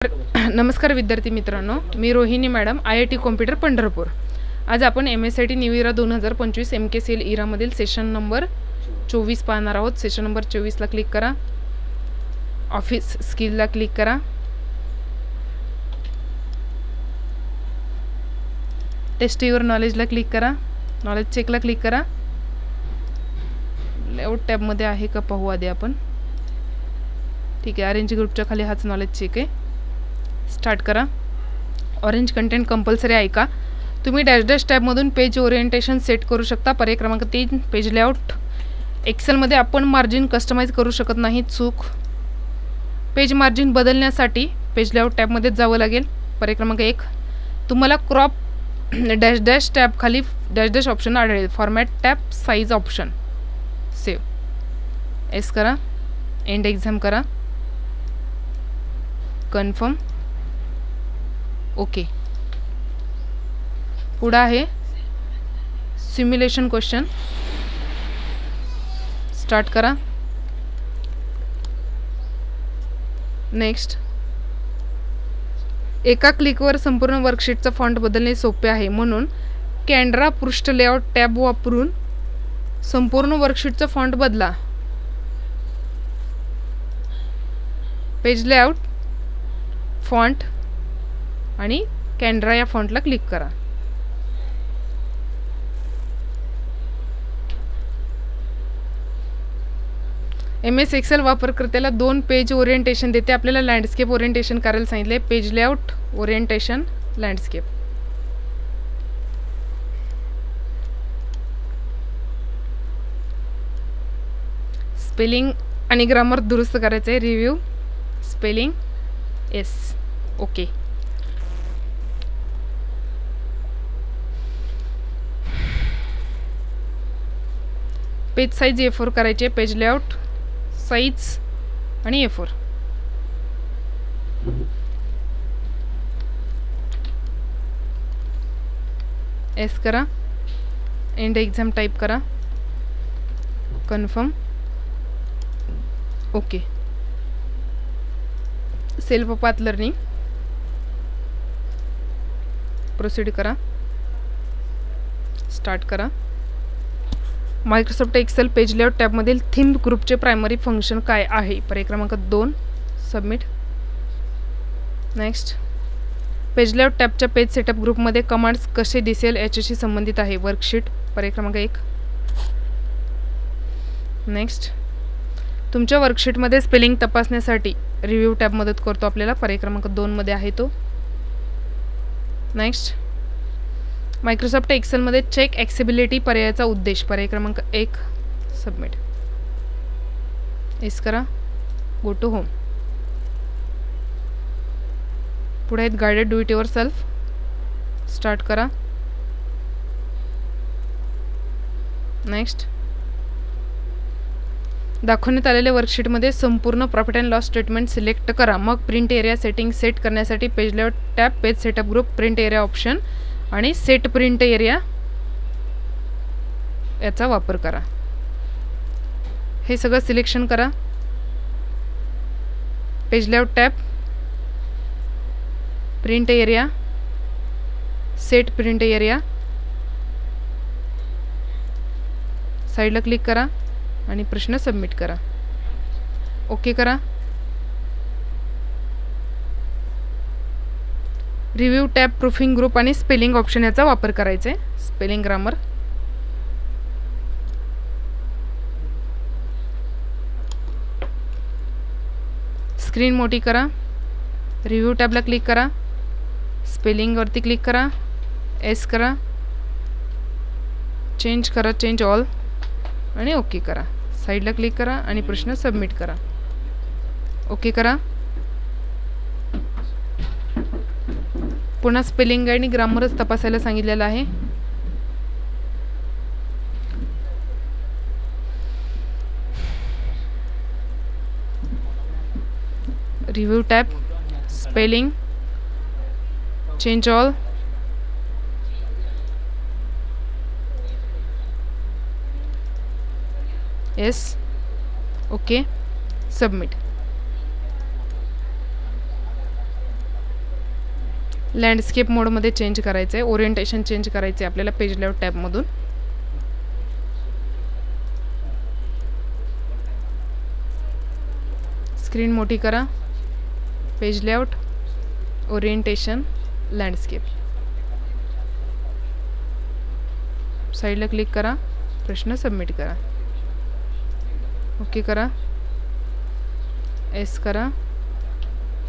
नमस्कार विद्यार्थी मित्रांनो, मी Rohini madam, IIT computer Pandharpur. आज आपण MSIT न्यू इरा 2025 MKCL इरामधील सेशन नंबर 24 पाहणार आहोत। सेशन नंबर 24 ला क्लिक करा, ऑफिस स्किल ला क्लिक करा, टेस्ट युअर नॉलेज ला क्लिक करा, नॉलेज चेक ला क्लिक करा। लेआउट टॅब मध्ये आहे का पाहू आधी आपण। ठीक आहे, अरेंज ग्रुपच्या खाली हाच नॉलेज चेक आहे। स्टार्ट करा। ऑरेंज कंटेंट कंपल्सरी आहे का? तुम्ही डॅश टॅब मधून पेज ओरिएंटेशन सेट करू शकता। पर्याय क्रमांक 3 पेज लेआउट। एक्सेल मध्ये आपण मार्जिन कस्टमाइज करू शकत नाही, चूक। पेज मार्जिन बदलण्यासाठी पेज लेआउट टॅब मध्ये जावं लागेल। पर्याय क्रमांक 1 तुम्हाला क्रॉप डॅश टॅब खाली डॅश ऑप्शन आढळेल। Format tab, size option, save S करा, एंड एक्झाम करा, कन्फर्म, ओके। पुढे आहे सिम्युलेशन क्वेश्चन। स्टार्ट करा। नेक्स्ट, एका क्लिकवर संपूर्ण वर्कशीटचा फॉन्ट बदलणे सोपे आहे, म्हणून कॅनरा पृष्ठ लेआउट टॅब वापरून संपूर्ण वर्कशीटचा फॉन्ट बदला। पेज लेआउट, फॉन्ट आणि कॅनरा या फॉन्टला क्लिक करा। MS एक्सेल वापरकर्त्याला 2 पेज ओरिएंटेशन देते। आपल्याला लँडस्केप ओरिएंटेशन करायला सांगितले। Page layout, orientation, landscape. Spelling आणि ग्रामर दुरुस्त करायचे आहे। Review spelling, yes, okay. Page size A4 करायचे। पेज लेआउट, साइज आणि A4। एस करा, एंड एक्झाम टाइप करा, confirm, okay. Self path learning proceed करा। स्टार्ट करा। Microsoft Excel page layout टॅबमधील theme ग्रुपचे प्रायमरी फंक्शन काय आहे? पर्याय क्रमांक 2 सबमिट। नेक्स्ट, पेज लेआउट टॅबच्या पेज सेटअप ग्रुपमध्ये कमांड्स कसे दिसेल याच्याशी संबंधित आहे। वर्कशीट, पर्याय क्रमांक 1। नेक्स्ट, तुमच्या वर्कशीटमध्ये स्पेलिंग तपासण्यासाठी रिव्ह्यू टॅब मदत करतो आपल्याला। पर्याय क्रमांक 2 मध्ये आहे तो। नेक्स्ट, मायक्रोसॉफ्ट एक्सेल मध्ये चेक ॲक्सेसिबिलिटी पर्यायाचा उद्देश। पर्याय क्रमांक 1 सबमिट। एस करा, गो टू होम। पुढे आहेत guided do it yourself. Start करा। नेक्स्ट, दाखवण्यात आलेल्या वर्कशीटमध्ये संपूर्ण profit and loss statement select करा। मग प्रिंट एरिया सेटिंग सेट करण्यासाठी page layout tab, page setup group, print area option आणि सेट प्रिंट एरिया याचा वापर करा। हे सगळं सिलेक्शन करा। Page layout tab, print area, set print area, साइडला क्लिक करा आणि प्रश्न सबमिट करा, ओके करा। रिव्ह्यू टॅब, प्रूफिंग ग्रुप आणि स्पेलिंग ऑप्शन याचा वापर करायचा आहे। स्पेलिंग, ग्रामर, स्क्रीन मोठी करा। रिव्ह्यू टॅबला क्लिक करा, स्पेलिंग वरती क्लिक करा, एस करा, चेंज करा, चेंज ऑल आणि ओके करा। साइडला क्लिक करा आणि प्रश्न सबमिट करा, ओके करा। पुन्हा स्पेलिंग आणि ग्रामरच तपासायला सांगितलेलं आहे। Review tab, spelling, change all, yes, okay, submit. Landscape मोडमध्ये चेंज करायचं आहे, ओरिएंटेशन चेंज करायचं आहे आपल्याला पेज लेआउट टॅबमधून. स्क्रीन मोठी करा, पेज लेआउट, ओरिएंटेशन, लँडस्केप. साईडला क्लिक करा, प्रश्न सबमिट करा. ओके करा, एस करा,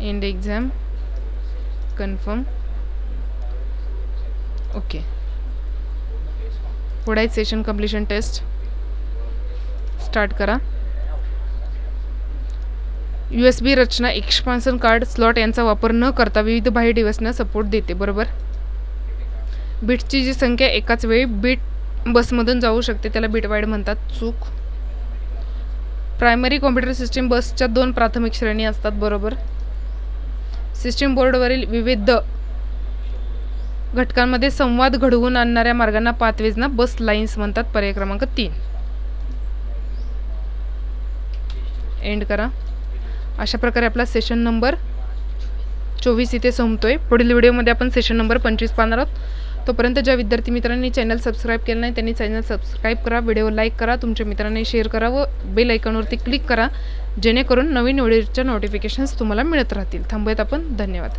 एंड एक्झाम, कन्फर्म. ओके. पुढे सेशन कंप्लीशन टेस्ट स्टार्ट करा. USB रचना एक्सपान्सन कार्ड स्लॉट यांचा वापर न करता विविध बाह्य डिव्हाइसना सपोर्ट देते. बरोबर. बिट्सची जी संख्या एकाच वेळी बिट बसमधून जाऊ शकते त्याला बिट वाईड म्हणतात. चूक. प्रायमरी कॉम्प्युटर सिस्टीम बसच्या 2 प्राथमिक श्रेणी असतात. बरोबर. सिस्टीम बोर्डवरील विविध घटकांमध्ये संवाद घडवून आणणाऱ्या मार्गांना पाथवेजना बस लाईन्स म्हणतात. पर्याय क्रमांक 3. एंड करा. अशा प्रकारे आपला सेशन नंबर 24 इथे संपतोय. पुढील व्हिडिओमध्ये आपण सेशन नंबर 25 पाहणार आहोत. तोपर्यंत ज्या विद्यार्थी मित्रांनी चॅनल सबस्क्राईब केलं नाही त्यांनी चॅनल सबस्क्राईब करा, व्हिडिओ लाईक करा, तुमच्या मित्रांनी शेअर करा व बेल आयकॉनवरती क्लिक करा जेणेकरून नवीन व्हिडिओच्या नोटिफिकेशन्स तुम्हाला मिळत राहतील. थांबूयात आपण. धन्यवाद.